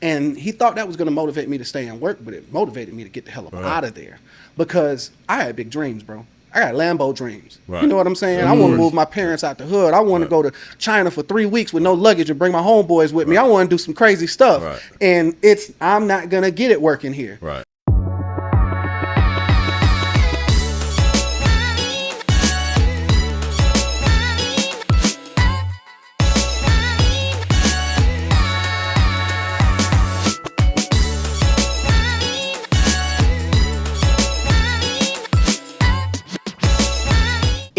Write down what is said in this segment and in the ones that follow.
And he thought that was going to motivate me to stay and work, but it motivated me to get the hell up out of there because I had big dreams, bro. I got Lambo dreams. Right. You know what I'm saying? I want to move my parents out the hood. I want to go to China for 3 weeks with no luggage and bring my homeboys with me. I want to do some crazy stuff. Right. And I'm not going to get it working here. Right.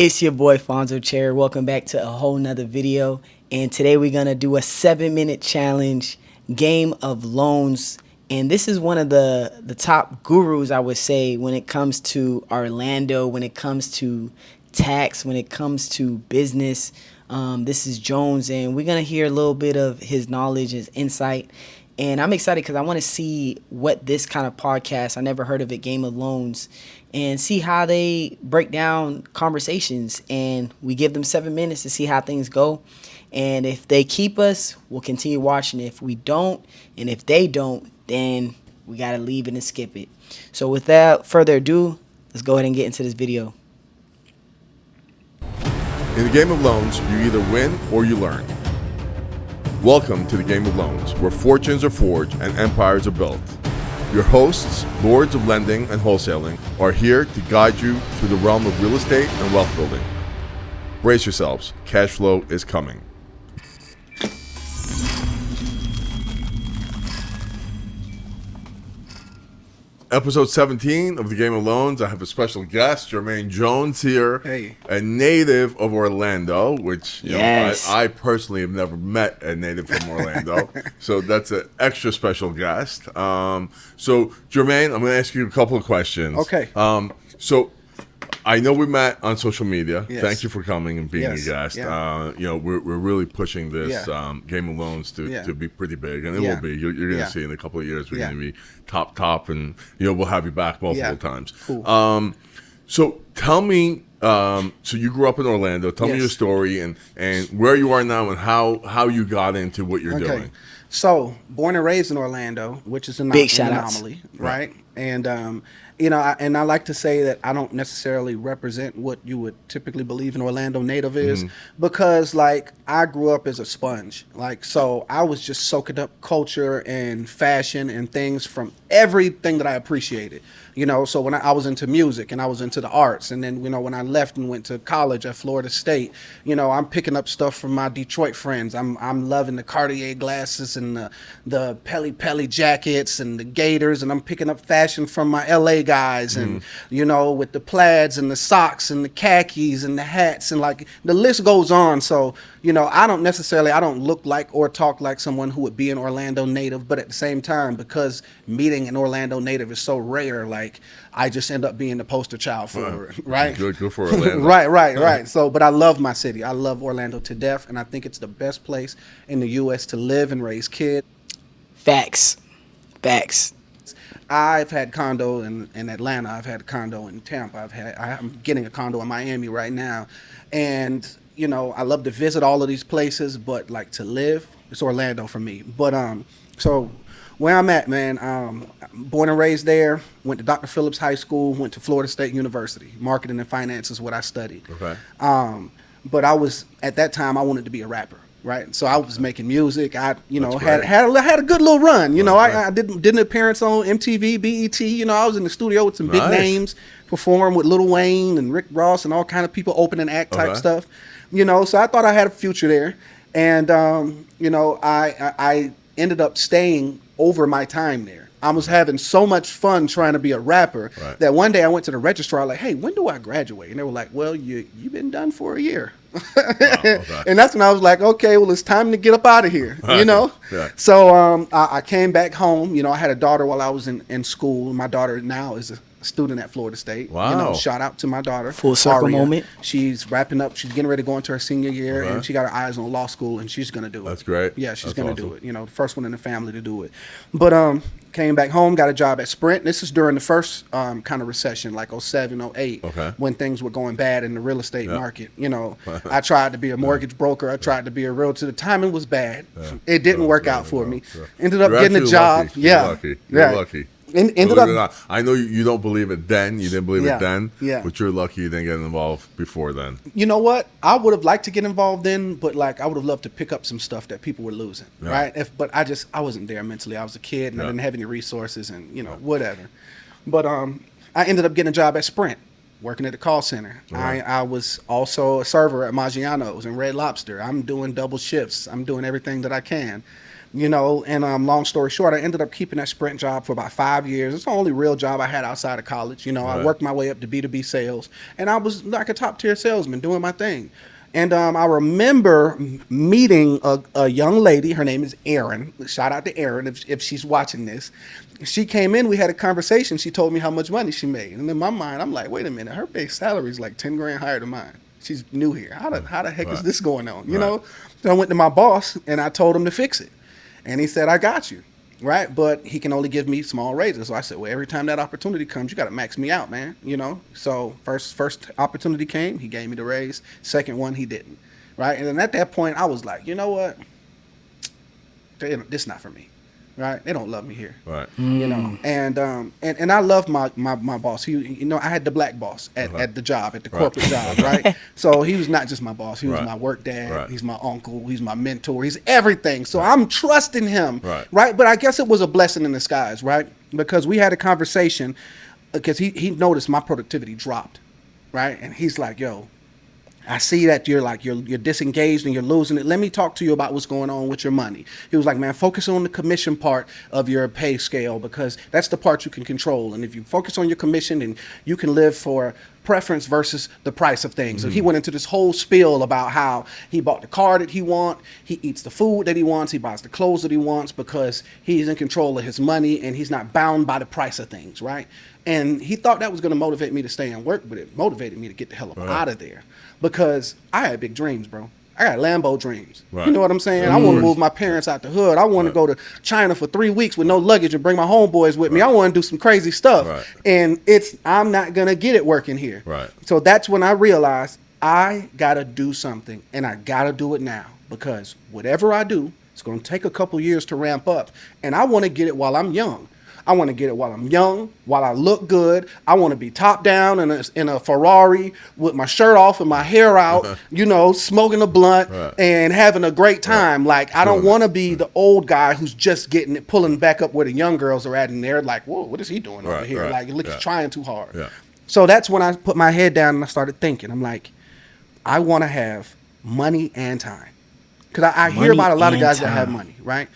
It's your boy Fanzo Chery. Welcome back to a whole nother video. And today we're gonna do a 7-minute challenge, game of loans. And this is one of the top gurus, I would say, when it comes to Orlando, when it comes to tax, when it comes to business. This is Jones, and we're gonna hear a little bit of his knowledge, his insight. And I'm excited because I want to see what this kind of podcast, I never heard of it, Game of Loans, and see how they break down conversations. And we give them 7 minutes to see how things go. And if they keep us, we'll continue watching. If we don't, and if they don't, then we got to leave it and skip it. So without further ado, let's go ahead and get into this video. In the game of loans, you either win or you learn. Welcome to the Game of Loans, where fortunes are forged and empires are built. Your hosts, lords of lending and wholesaling, are here to guide you through the realm of real estate and wealth building. Brace yourselves, cash flow is coming. Episode 17 of the Game of Loans. I have a special guest, Jermaine Jones here. Hey. A native of Orlando, which Yes. I personally have never met a native from Orlando. So that's an extra special guest. So Jermaine, I'm going to ask you a couple of questions. Okay. So I know we met on social media. Yes. Thank you for coming and being Yes. a guest. Yeah. We're really pushing this Yeah. Game of Loans to be pretty big, and it Yeah. will be. You're going to Yeah. see in a couple of years we're Yeah. going to be top, and we'll have you back multiple times. Cool. So tell me, so you grew up in Orlando. Tell me Yes. your story and where you are now and how you got into what you're doing. So, born and raised in Orlando, which is an Big shout-outs. anomaly, right? And I like to say that I don't necessarily represent what you would typically believe an Orlando native is, because like I grew up as a sponge, like so I was just soaking up culture and fashion and things from everything that I appreciated. So when I was into music and I was into the arts, and then when I left and went to college at Florida State, I'm picking up stuff from my Detroit friends. I'm loving the Cartier glasses and the Pelly jackets and the Gators, and I'm picking up fashion from my LA guys, and with the plaids and the socks and the khakis and the hats, and like the list goes on. So I don't look like or talk like someone who would be an Orlando native, but at the same time, because meeting an Orlando native is so rare, like I just end up being the poster child for it, right? Good for Orlando. Right. So, but I love my city. I love Orlando to death, and I think it's the best place in the U.S. to live and raise kids. Facts. I've had condo in Atlanta. I've had a condo in Tampa. I'm getting a condo in Miami right now, and I love to visit all of these places, but like to live, it's Orlando for me. But so where I'm at, man, born and raised there. Went to Dr. Phillips High School. Went to Florida State University. Marketing and finance is what I studied. Okay. But at that time I wanted to be a rapper. Right, so I was making music. I, That's had a good little run. Right. I did an appearance on MTV, BET. I was in the studio with some big Nice. names, performed with Lil Wayne and Rick Ross and all kind of people, opening act type stuff. So I thought I had a future there, and I ended up staying over my time there. I was having so much fun trying to be a rapper that one day I went to the registrar like, "Hey, when do I graduate?" And they were like, "Well, you've been done for a year." Okay. And that's when I was like, okay, well, it's time to get up out of here, Yeah. So I came back home. I had a daughter while I was in school. My daughter now is student at Florida State. Wow. You know, shout out to my daughter. Full circle Aria. moment. She's wrapping up. She's getting ready to go into her senior year, Okay. and she got her eyes on law school, and she's gonna do it. That's great. Yeah, she's That's gonna awesome. do it. You know, the first one in the family to do it. But came back home, got a job at Sprint. This is during the first kind of recession, like 07, 08, Okay. when things were going bad in the real estate Yeah. market. You know, I tried to be a mortgage broker. I tried to be a realtor. The timing was bad. It didn't work out for me. Ended up You're getting a actually job. lucky. Yeah, You're lucky. You're Right. lucky. Ended Believe it or up. not. I know you don't believe it then. You didn't believe Yeah. it then. Yeah. But you're lucky you didn't get involved before then. You know what? I would have liked to get involved in, but like I would have loved to pick up some stuff that people were losing, Yeah. right? But I wasn't there mentally. I was a kid and I Yeah. didn't have any resources and whatever. But I ended up getting a job at Sprint, working at the call center. Right. I was also a server at Maggiano's and Red Lobster. I'm doing double shifts. I'm doing everything that I can. And long story short, I ended up keeping that Sprint job for about 5 years. It's the only real job I had outside of college. I Right. worked my way up to B2B sales, and I was like a top tier salesman doing my thing. And I remember meeting a young lady. Her name is Erin. Shout out to Erin if she's watching this. She came in. We had a conversation. She told me how much money she made. And in my mind, I'm like, wait a minute. Her base salary is like 10 grand higher than mine. She's new here. How the heck is Right. this going on? You Right. know? So I went to my boss and I told him to fix it. And he said, I got you. Right. But he can only give me small raises. So I said, well, every time that opportunity comes, you got to max me out, man. So first opportunity came, he gave me the raise. Second one, he didn't. Right. And then at that point, I was like, you know what? This not for me. Right. They don't love me here. Right. And I love my boss. I had the black boss at the job, at the corporate job, right? So he was not just my boss. He was Right. my work dad. Right. He's my uncle. He's my mentor. He's everything. So I'm trusting him, Right. But I guess it was a blessing in disguise, right? Because we had a conversation because he noticed my productivity dropped, right? And he's like, yo, I see that you're disengaged and you're losing it. Let me talk to you about what's going on with your money. He was like, man, focus on the commission part of your pay scale because that's the part you can control. And if you focus on your commission, then you can live for preference versus the price of things. So he went into this whole spiel about how he bought the car that he wants, he eats the food that he wants, he buys the clothes that he wants because he's in control of his money and he's not bound by the price of things, right? And he thought that was going to motivate me to stay and work, but it motivated me to get the hell up out of there because I had big dreams, bro. I got Lambo dreams. Right. You know what I'm saying? I want to move my parents out the hood. I want to go to China for 3 weeks with no luggage and bring my homeboys with me. I want to do some crazy stuff. Right. And I'm not going to get it working here. Right. So that's when I realized I got to do something and I got to do it now because whatever I do, it's going to take a couple years to ramp up. And I want to get it while I'm young. I want to get it while I'm young, while I look good. I want to be top down in a Ferrari with my shirt off and my hair out, smoking a blunt and having a great time. Like, I don't want to be the old guy who's just getting it, pulling back up where the young girls are at and they're like, whoa, what is he doing over here? Like, look, he's trying too hard. Yeah. So that's when I put my head down and I started thinking. I'm like, I want to have money and time. Because I hear about a lot of guys that have money, right?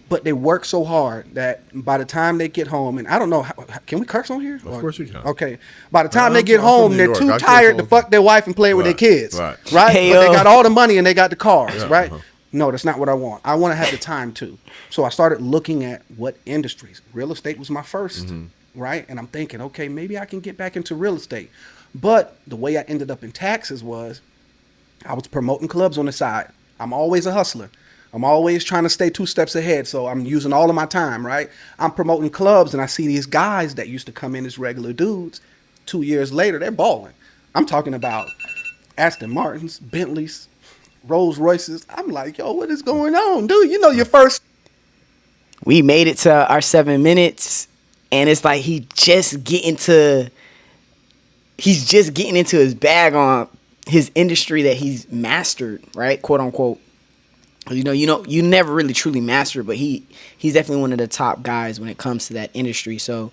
But they work so hard that by the time they get home, and I don't know, can we curse on here? Of course we can. Okay. By the time they I'm get from home, New they're York. too I curse tired all to the fuck time. their wife and play with their Right. kids. Right. Hey, But they yo. got all the money and they got the cars, Yeah. right? No, that's not what I want. I want to have the time too. So I started looking at what industries. Real estate was my 1st, right? And I'm thinking, okay, maybe I can get back into real estate. But the way I ended up in taxes was I was promoting clubs on the side. I'm always a hustler. I'm always trying to stay 2 steps ahead, so I'm using all of my time, right? I'm promoting clubs, and I see these guys that used to come in as regular dudes. 2 years later, they're balling. I'm talking about Aston Martins, Bentleys, Rolls Royces. I'm like, yo, what is going on, dude? Your first. We made it to our 7 minutes, and it's like he's just getting into his bag on his industry that he's mastered, right? Quote unquote. You never really truly master it, but he's definitely one of the top guys when it comes to that industry. So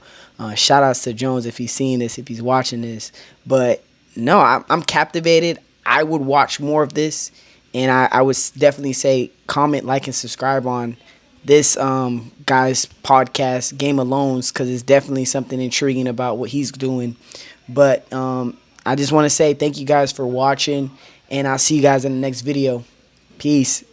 shout outs to Jones if he's seeing this, if he's watching this. But no, I'm captivated. I would watch more of this, and I would definitely say comment, like, and subscribe on this guy's podcast, Game of Loans, because it's definitely something intriguing about what he's doing. But I just want to say thank you guys for watching, and I'll see you guys in the next video. Peace.